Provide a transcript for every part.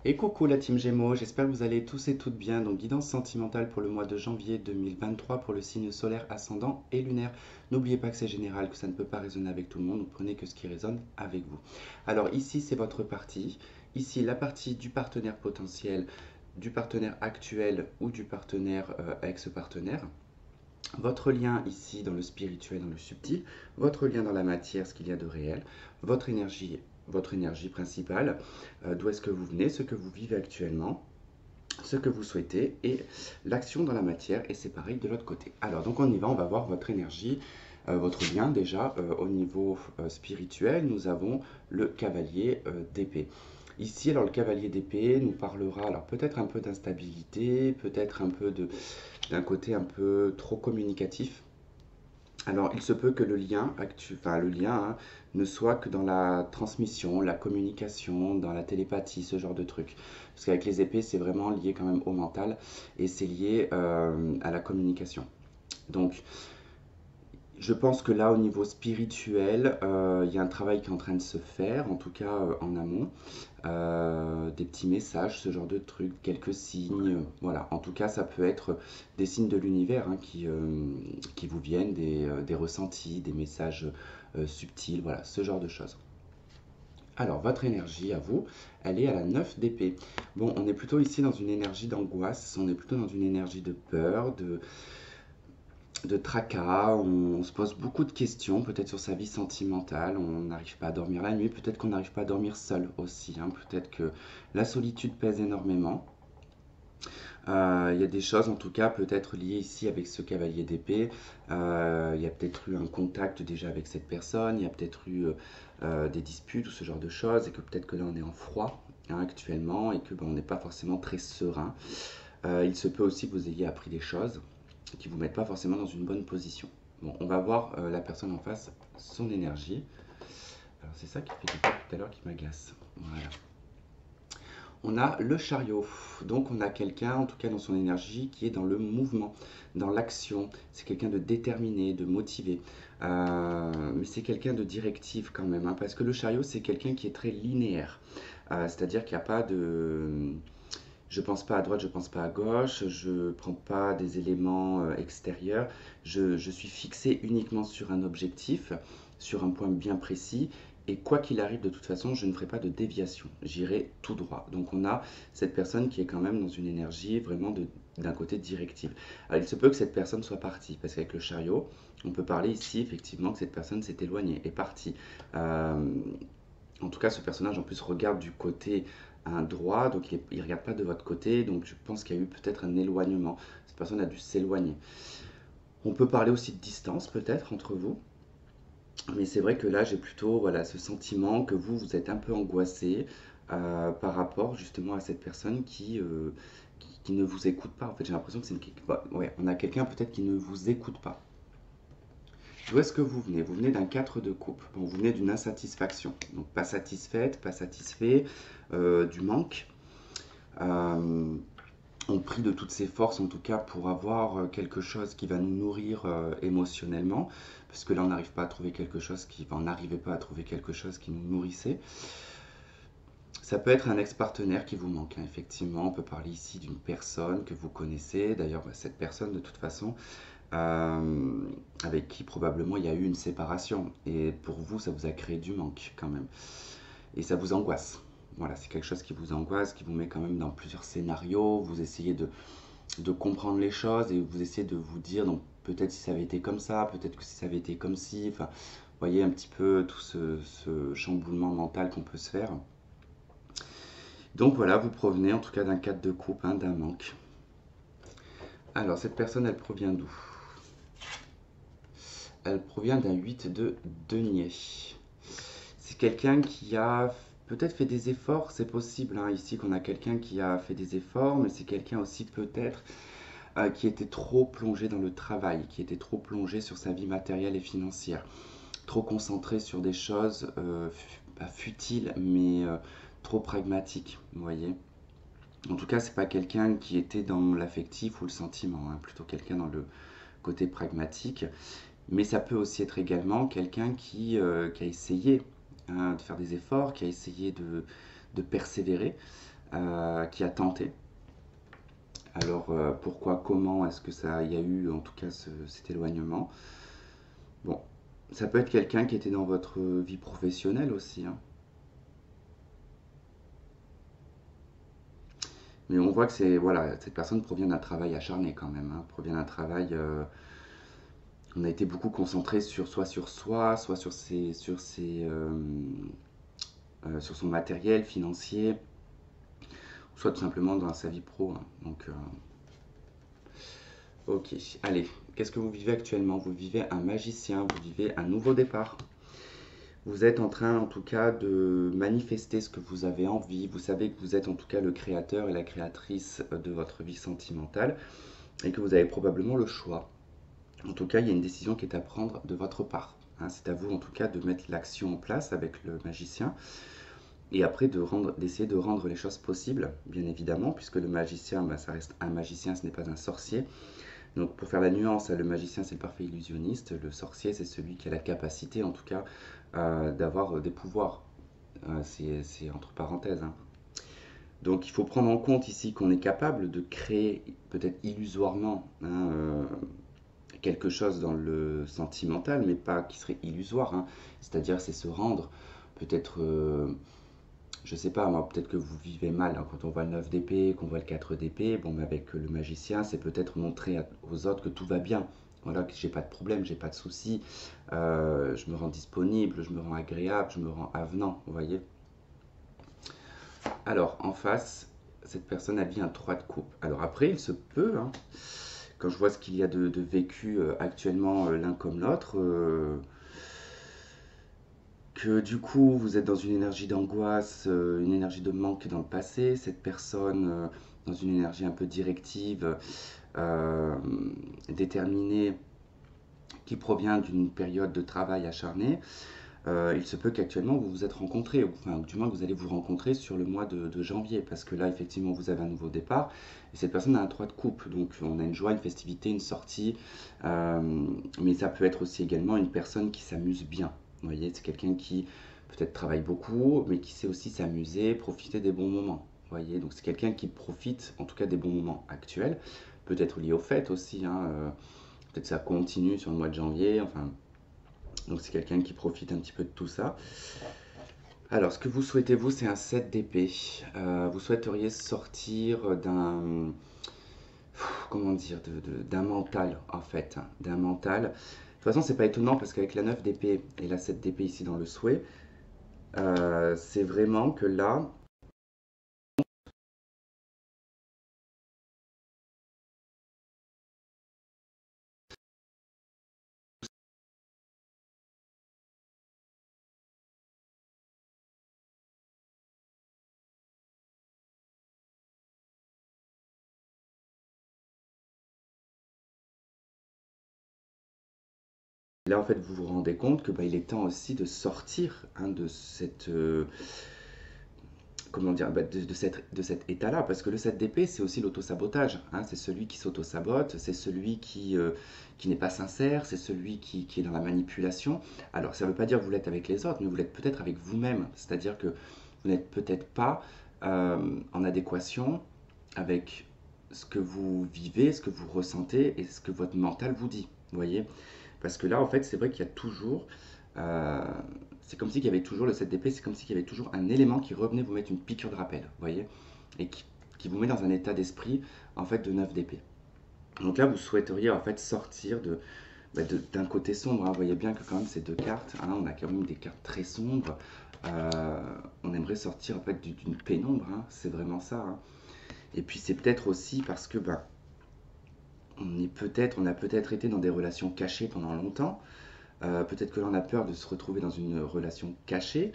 Et coucou la team Gémeaux, j'espère que vous allez tous et toutes bien. Donc guidance sentimentale pour le mois de janvier 2023 pour le signe solaire ascendant et lunaire. N'oubliez pas que c'est général, que ça ne peut pas résonner avec tout le monde, donc prenez que ce qui résonne avec vous. Alors ici c'est votre partie, ici la partie du partenaire potentiel, du partenaire actuel ou du partenaire ex-partenaire. Votre lien ici dans le spirituel, dans le subtil, votre lien dans la matière, ce qu'il y a de réel, votre énergie principale, d'où est-ce que vous venez, ce que vous vivez actuellement, ce que vous souhaitez et l'action dans la matière et c'est pareil de l'autre côté. Alors donc on y va, on va voir votre énergie, votre lien déjà au niveau spirituel. Nous avons le cavalier d'épée. Ici, alors le cavalier d'épée nous parlera alors peut-être un peu d'instabilité, peut-être un peu d'un côté un peu trop communicatif. Alors, il se peut que le lien, le lien hein, ne soit que dans la transmission, la communication, dans la télépathie, ce genre de truc. Parce qu'avec les épées, c'est vraiment lié quand même au mental et c'est lié à la communication. Donc, je pense que là, au niveau spirituel, il y a un travail qui est en train de se faire, en tout cas en amont. Des petits messages, ce genre de trucs, quelques signes. Voilà, en tout cas, ça peut être des signes de l'univers hein, qui vous viennent, des ressentis, des messages subtils, voilà, ce genre de choses. Alors, votre énergie à vous, elle est à la 9 d'épée. Bon, on est plutôt ici dans une énergie d'angoisse, on est plutôt dans une énergie de peur, de tracas, on se pose beaucoup de questions, peut-être sur sa vie sentimentale, on n'arrive pas à dormir la nuit, peut-être qu'on n'arrive pas à dormir seul aussi, hein, peut-être que la solitude pèse énormément. Il y a des choses en tout cas peut-être liées ici avec ce cavalier d'épée. Il y a peut-être eu un contact déjà avec cette personne, il y a peut-être eu des disputes ou ce genre de choses, et que peut-être que là on est en froid hein, actuellement et que on n'est pas forcément très serein. Il se peut aussi que vous ayez appris des choses qui ne vous mettent pas forcément dans une bonne position. Bon, on va voir la personne en face, son énergie. Alors c'est ça qui fait tout à l'heure qui m'agace. Voilà. On a le chariot. Donc on a quelqu'un, en tout cas dans son énergie, qui est dans le mouvement, dans l'action. C'est quelqu'un de déterminé, de motivé. Mais c'est quelqu'un de directif quand même, hein, parce que le chariot, c'est quelqu'un qui est très linéaire. C'est-à-dire qu'il n'y a pas de... Je pense pas à droite, je pense pas à gauche, je prends pas des éléments extérieurs, je suis fixé uniquement sur un objectif, sur un point bien précis, et quoi qu'il arrive de toute façon, je ne ferai pas de déviation, j'irai tout droit. Donc on a cette personne qui est quand même dans une énergie vraiment d'un côté directive. Alors il se peut que cette personne soit partie, parce qu'avec le chariot, on peut parler ici effectivement que cette personne s'est éloignée, est partie. Euh, En tout cas, ce personnage en plus regarde du côté un droit, donc il ne regarde pas de votre côté, donc je pense qu'il y a eu peut-être un éloignement. Cette personne a dû s'éloigner. On peut parler aussi de distance peut-être entre vous, mais c'est vrai que là j'ai plutôt voilà, ce sentiment que vous êtes un peu angoissé par rapport justement à cette personne qui ne vous écoute pas. En fait, j'ai l'impression que c'est ouais, on a quelqu'un peut-être qui ne vous écoute pas. D'où est-ce que vous venez? Vous venez d'un 4 de coupe. Bon, vous venez d'une insatisfaction. Donc pas satisfaite, pas satisfait, du manque. Euh, on prie de toutes ses forces, en tout cas, pour avoir quelque chose qui va nous nourrir émotionnellement. Parce que là, on n'arrive pas à trouver quelque chose qui... Enfin, on n'arrivait pas à trouver quelque chose qui nous nourrissait. Ça peut être un ex-partenaire qui vous manque, hein, effectivement. On peut parler ici d'une personne que vous connaissez. D'ailleurs, bah, cette personne, de toute façon, euh, avec qui probablement il y a eu une séparation. Et pour vous, ça vous a créé du manque quand même. Et ça vous angoisse. Voilà, c'est quelque chose qui vous angoisse, qui vous met quand même dans plusieurs scénarios. Vous essayez de comprendre les choses et vous essayez de vous dire, donc peut-être si ça avait été comme ça, peut-être que si ça avait été comme ci. Enfin, vous voyez un petit peu tout ce chamboulement mental qu'on peut se faire. Donc voilà, vous provenez en tout cas d'un cadre de coupe, hein, d'un manque. Alors, cette personne, elle provient d'où? Elle provient d'un 8 de denier. C'est quelqu'un qui a peut-être fait des efforts, c'est possible hein, ici qu'on a quelqu'un qui a fait des efforts, mais c'est quelqu'un aussi peut-être qui était trop plongé dans le travail, qui était trop plongé sur sa vie matérielle et financière, trop concentré sur des choses pas futiles, mais trop pragmatiques, vous voyez. En tout cas, c'est pas quelqu'un qui était dans l'affectif ou le sentiment, hein, plutôt quelqu'un dans le côté pragmatique. Mais ça peut aussi être également quelqu'un qui a essayé hein, de faire des efforts, qui a essayé de persévérer, qui a tenté. Alors pourquoi, comment est-ce que ça y a eu en tout cas cet éloignement? Bon, ça peut être quelqu'un qui était dans votre vie professionnelle aussi, hein. Mais on voit que voilà, cette personne provient d'un travail acharné quand même, hein, provient d'un travail. On a été beaucoup concentré sur soi, soit sur son matériel financier, soit tout simplement dans sa vie pro, hein. Donc, ok, allez, qu'est-ce que vous vivez actuellement? Vous vivez un magicien, vous vivez un nouveau départ. Vous êtes en train, en tout cas, de manifester ce que vous avez envie. Vous savez que vous êtes en tout cas le créateur et la créatrice de votre vie sentimentale et que vous avez probablement le choix. En tout cas, il y a une décision qui est à prendre de votre part, hein. C'est à vous, en tout cas, de mettre l'action en place avec le magicien et après d'essayer de rendre les choses possibles, bien évidemment, puisque le magicien, bah, ça reste un magicien, ce n'est pas un sorcier. Donc pour faire la nuance, le magicien c'est le parfait illusionniste, le sorcier c'est celui qui a la capacité en tout cas d'avoir des pouvoirs. C'est entre parenthèses, hein. Donc il faut prendre en compte ici qu'on est capable de créer peut-être illusoirement, hein, quelque chose dans le sentimental, mais pas qui serait illusoire, hein. C'est-à-dire c'est se rendre peut-être je sais pas, moi, peut-être que vous vivez mal, hein, quand on voit le 9 d'épée, qu'on voit le 4 d'épée. Bon, mais avec le magicien, c'est peut-être montrer aux autres que tout va bien. Voilà, que j'ai pas de problème, j'ai pas de soucis, je me rends disponible, je me rends agréable, je me rends avenant, vous voyez. Alors, en face, cette personne a vit un 3 de coupe. Alors après, il se peut, hein, quand je vois ce qu'il y a de vécu actuellement l'un comme l'autre, que du coup vous êtes dans une énergie d'angoisse, une énergie de manque dans le passé, cette personne dans une énergie un peu directive, euh, déterminée, qui provient d'une période de travail acharné. Il se peut qu'actuellement vous vous êtes rencontrés, ou, enfin, du moins que vous allez vous rencontrer sur le mois de janvier, parce que là effectivement vous avez un nouveau départ, et cette personne a un 3 de coupe, donc on a une joie, une festivité, une sortie, mais ça peut être aussi également une personne qui s'amuse bien. Vous voyez, c'est quelqu'un qui peut-être travaille beaucoup, mais qui sait aussi s'amuser, profiter des bons moments. Vous voyez, donc c'est quelqu'un qui profite en tout cas des bons moments actuels, peut-être lié aux fêtes aussi, hein, peut-être ça continue sur le mois de janvier, enfin, donc c'est quelqu'un qui profite un petit peu de tout ça. Alors, ce que vous souhaitez, vous, c'est un 7 d'épée. Vous souhaiteriez sortir d'un, comment dire, d'un mental, en fait, hein, d'un mental. De toute façon, c'est pas étonnant parce qu'avec la 9 d'épée et la 7 d'épée ici dans le souhait, c'est vraiment que là, en fait, vous vous rendez compte que bah, il est temps aussi de sortir, hein, de cette, comment dire, bah, de cet état-là, parce que le 7 d'épée, c'est aussi l'autosabotage, hein, c'est celui qui s'auto-sabote, c'est celui qui n'est pas sincère, c'est celui qui est dans la manipulation. Alors, ça ne veut pas dire que vous l'êtes avec les autres, mais vous l'êtes peut-être avec vous-même, c'est-à-dire que vous n'êtes peut-être pas en adéquation avec ce que vous vivez, ce que vous ressentez et ce que votre mental vous dit, vous voyez. Parce que là, en fait, c'est vrai qu'il y a toujours euh, c'est comme s'il y avait toujours le 7 d'épée, c'est comme s'il y avait toujours un élément qui revenait vous mettre une piqûre de rappel, vous voyez, et qui vous met dans un état d'esprit en fait de 9 d'épée. Donc là, vous souhaiteriez en fait sortir d'un côté sombre, hein. Vous voyez bien que quand même ces deux cartes, hein, on a quand même des cartes très sombres. On aimerait sortir en fait d'une pénombre, hein, c'est vraiment ça, hein. Et puis c'est peut-être aussi parce que on a peut-être été dans des relations cachées pendant longtemps. Peut-être que là on a peur de se retrouver dans une relation cachée.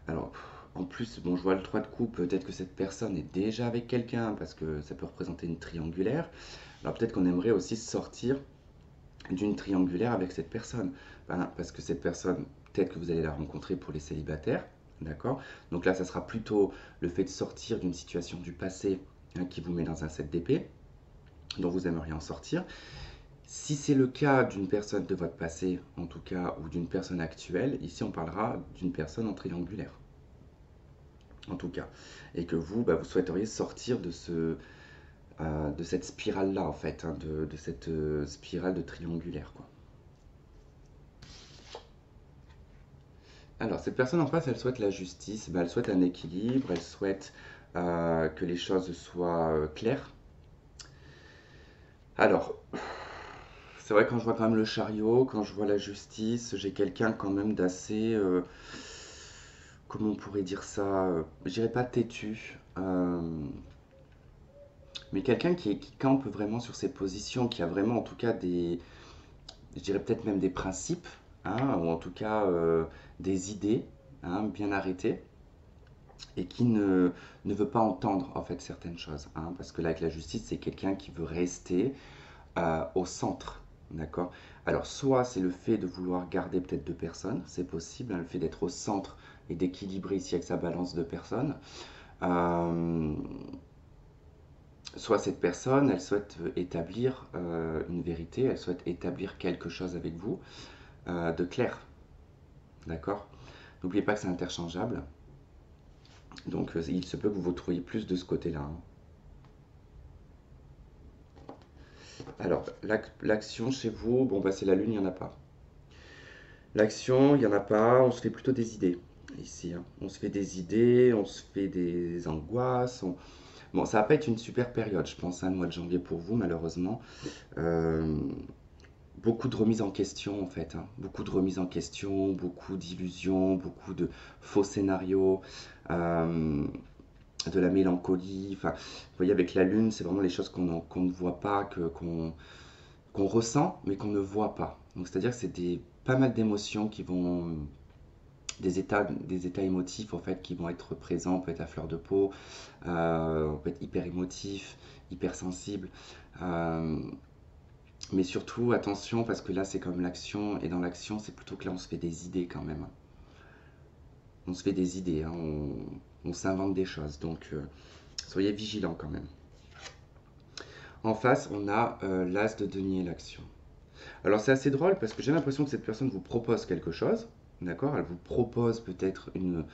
Alors, en plus, bon, je vois le 3 de coupe, peut-être que cette personne est déjà avec quelqu'un, parce que ça peut représenter une triangulaire. Alors peut-être qu'on aimerait aussi sortir d'une triangulaire avec cette personne. Parce que cette personne, peut-être que vous allez la rencontrer pour les célibataires, d'accord? Donc là, ça sera plutôt le fait de sortir d'une situation du passé, hein, qui vous met dans un 7 d'épée, dont vous aimeriez en sortir. Si c'est le cas d'une personne de votre passé, en tout cas, ou d'une personne actuelle, ici on parlera d'une personne en triangulaire. en tout cas. Et que vous, bah, vous souhaiteriez sortir de cette spirale-là, en fait, hein, de cette spirale de triangulaire, quoi. Alors, cette personne en face, elle souhaite la justice, bah, elle souhaite un équilibre, elle souhaite que les choses soient claires. Alors, c'est vrai, quand je vois quand même le chariot, quand je vois la justice, j'ai quelqu'un quand même d'assez, comment on pourrait dire ça, je dirais pas têtu, mais quelqu'un qui campe vraiment sur ses positions, qui a vraiment en tout cas des, je dirais peut-être même des principes, hein, ou en tout cas des idées, hein, bien arrêtées, et qui ne veut pas entendre en fait certaines choses, hein, parce que là avec la justice, c'est quelqu'un qui veut rester au centre, d'accord? Alors soit c'est le fait de vouloir garder peut-être deux personnes, c'est possible, hein, le fait d'être au centre et d'équilibrer ici avec sa balance de personnes. Euh, Soit cette personne, elle souhaite établir une vérité, elle souhaite établir quelque chose avec vous de clair, d'accord? N'oubliez pas que c'est interchangeable, donc il se peut que vous vous trouviez plus de ce côté-là, hein. Alors, l'action chez vous, bon bah c'est la lune, il n'y en a pas. L'action, il n'y en a pas, on se fait plutôt des idées ici, hein. On se fait des idées, on se fait des angoisses. Bon, ça va pas être une super période, je pense, hein, le mois de janvier pour vous, malheureusement. Euh, Beaucoup de remises en question, en fait, hein. Beaucoup de remises en question, beaucoup d'illusions, beaucoup de faux scénarios, euh, de la mélancolie. Enfin, vous voyez, avec la lune, c'est vraiment les choses qu'on ne voit pas, qu'on ressent, mais qu'on ne voit pas. Donc, c'est-à-dire que c'est pas mal d'émotions qui vont, des états émotifs en fait qui vont être présents, on peut être à fleur de peau, on peut être hyper émotif, hyper sensible, euh, mais surtout attention parce que là c'est comme l'action, et dans l'action c'est plutôt que là on se fait des idées quand même. On se fait des idées, hein, on s'invente des choses, donc soyez vigilants quand même. En face on a l'as de denier, l'action. Alors c'est assez drôle parce que j'ai l'impression que cette personne vous propose quelque chose, d'accord? Elle vous propose peut-être une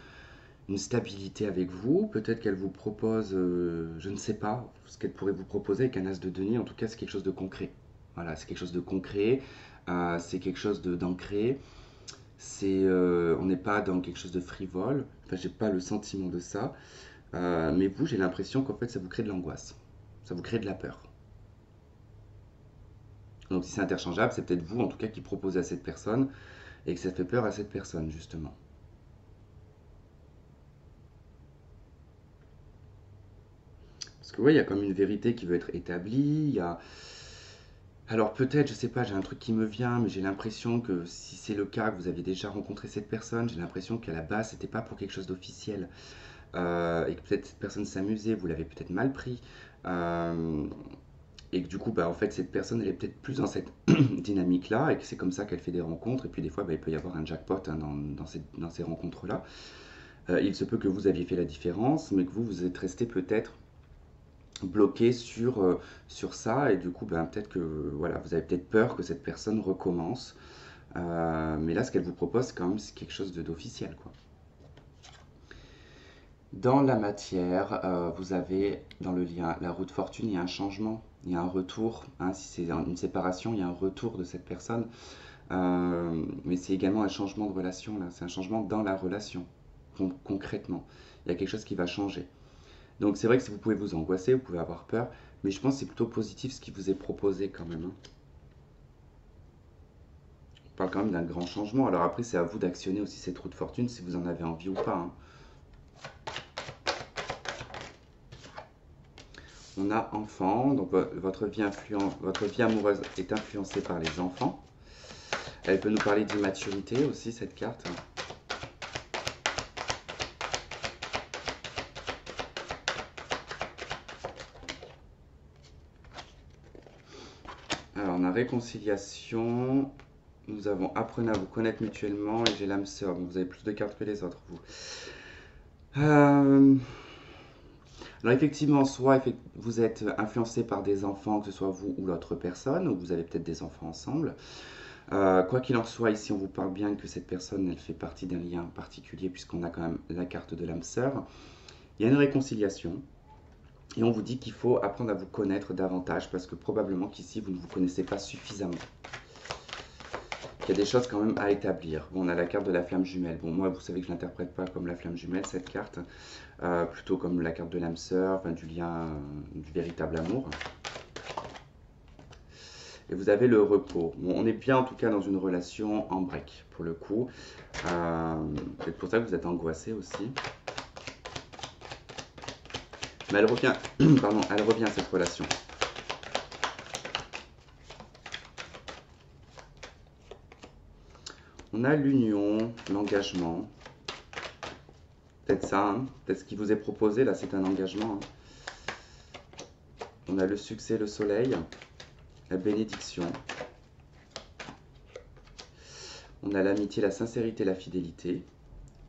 stabilité avec vous. Peut-être qu'elle vous propose, je ne sais pas, ce qu'elle pourrait vous proposer avec un as de denier. En tout cas, c'est quelque chose de concret. Voilà, c'est quelque chose de concret, c'est quelque chose d'ancré. On n'est pas dans quelque chose de frivole. Enfin, j'ai pas le sentiment de ça. Mais vous, j'ai l'impression qu'en fait, ça vous crée de l'angoisse. Ça vous crée de la peur. Donc, si c'est interchangeable, c'est peut-être vous, en tout cas, qui proposez à cette personne et que ça fait peur à cette personne, justement. Parce que oui, il y a comme une vérité qui veut être établie. Il y a, alors peut-être, je sais pas, j'ai un truc qui me vient, mais j'ai l'impression que si c'est le cas, que vous aviez déjà rencontré cette personne, j'ai l'impression qu'à la base, c'était pas pour quelque chose d'officiel. Et que peut-être cette personne s'amusait, vous l'avez peut-être mal pris. euh, et que du coup, bah, en fait, cette personne, elle est peut-être plus dans cette dynamique-là, et que c'est comme ça qu'elle fait des rencontres. Et puis des fois, bah, il peut y avoir un jackpot, hein, dans ces rencontres-là. Il se peut que vous aviez fait la différence, mais que vous êtes resté peut-être bloqué sur ça, et du coup ben, peut-être que voilà, vous avez peut-être peur que cette personne recommence. Mais là ce qu'elle vous propose quand même c'est quelque chose d'officiel, quoi. Dans la matière, vous avez dans le lien la roue de fortune, il y a un changement, il y a un retour, hein, si c'est une séparation, il y a un retour de cette personne. Mais c'est également un changement de relation, là, c'est un changement dans la relation, concrètement. Il y a quelque chose qui va changer. Donc c'est vrai que si vous pouvez vous angoisser, vous pouvez avoir peur, mais je pense que c'est plutôt positif ce qui vous est proposé quand même, hein. On parle quand même d'un grand changement. Alors après, c'est à vous d'actionner aussi cette roue de fortune si vous en avez envie ou pas, hein. On a enfant, donc votre vie amoureuse est influencée par les enfants. Elle peut nous parler d'immaturité aussi, cette carte. Alors on a réconciliation, nous avons apprenez à vous connaître mutuellement, et j'ai l'âme sœur. Donc vous avez plus de cartes que les autres, vous. Euh, Alors effectivement, soit vous êtes influencé par des enfants, que ce soit vous ou l'autre personne, ou vous avez peut-être des enfants ensemble. Quoi qu'il en soit, ici on vous parle bien que cette personne, elle fait partie d'un lien particulier, puisqu'on a quand même la carte de l'âme sœur. Il y a une réconciliation. Et on vous dit qu'il faut apprendre à vous connaître davantage parce que probablement qu'ici, vous ne vous connaissez pas suffisamment. Il y a des choses quand même à établir. Bon, on a la carte de la flamme jumelle. Bon, moi, vous savez que je ne l'interprète pas comme la flamme jumelle, cette carte. Plutôt comme la carte de l'âme sœur, enfin, du lien, du véritable amour. Et vous avez le repos. Bon, on est bien en tout cas dans une relation en break, pour le coup. C'est pour ça que vous êtes angoissé aussi. Mais elle revient, pardon, elle revient cette relation. On a l'union, l'engagement. Peut-être ça, hein. Peut-être ce qui vous est proposé là, c'est un engagement. Hein. On a le succès, le soleil, la bénédiction. On a l'amitié, la sincérité, la fidélité,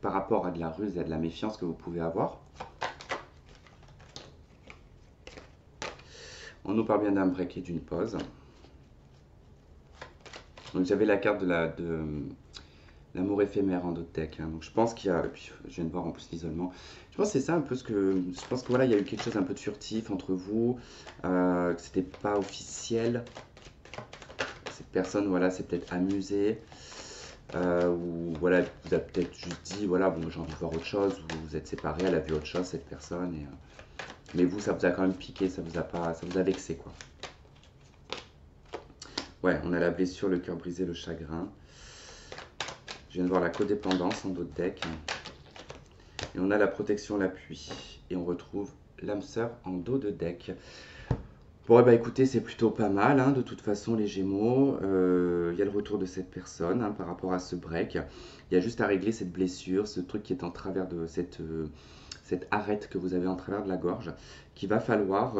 par rapport à de la ruse et à de la méfiance que vous pouvez avoir. On nous parle bien d'un break et d'une pause. Donc j'avais la carte de l'amour éphémère en d'autres decks. Hein. Donc je pense qu'il y a, et puis je viens de voir en plus l'isolement. Je pense que c'est ça un peu ce que, je pense que voilà, il y a eu quelque chose un peu de furtif entre vous, que c'était pas officiel. Cette personne, voilà, s'est peut-être amusée. Ou voilà, vous a peut-être juste dit, voilà, bon, j'ai envie de voir autre chose, vous vous êtes séparés, elle a vu autre chose, cette personne, mais vous, ça vous a quand même piqué, ça vous a vexé, quoi. Ouais, on a la blessure, le cœur brisé, le chagrin. Je viens de voir la codépendance en d'autres decks. Et on a la protection, l'appui. Et on retrouve l'âme sœur en dos de deck. Bon, bah écoutez, c'est plutôt pas mal, hein, de toute façon, les Gémeaux. Il y a le retour de cette personne, hein, par rapport à ce break. Il y a juste à régler cette blessure, ce truc qui est en travers de cette arête que vous avez en travers de la gorge, qu'il va falloir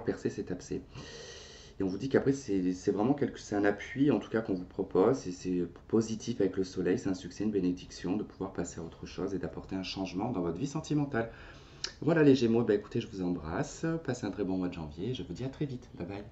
percer cet abcès. Et on vous dit qu'après, c'est vraiment c'est un appui, en tout cas, qu'on vous propose. Et c'est positif avec le soleil, c'est un succès, une bénédiction de pouvoir passer à autre chose et d'apporter un changement dans votre vie sentimentale. Voilà les Gémeaux, bah écoutez, je vous embrasse, passez un très bon mois de janvier, je vous dis à très vite, bye bye.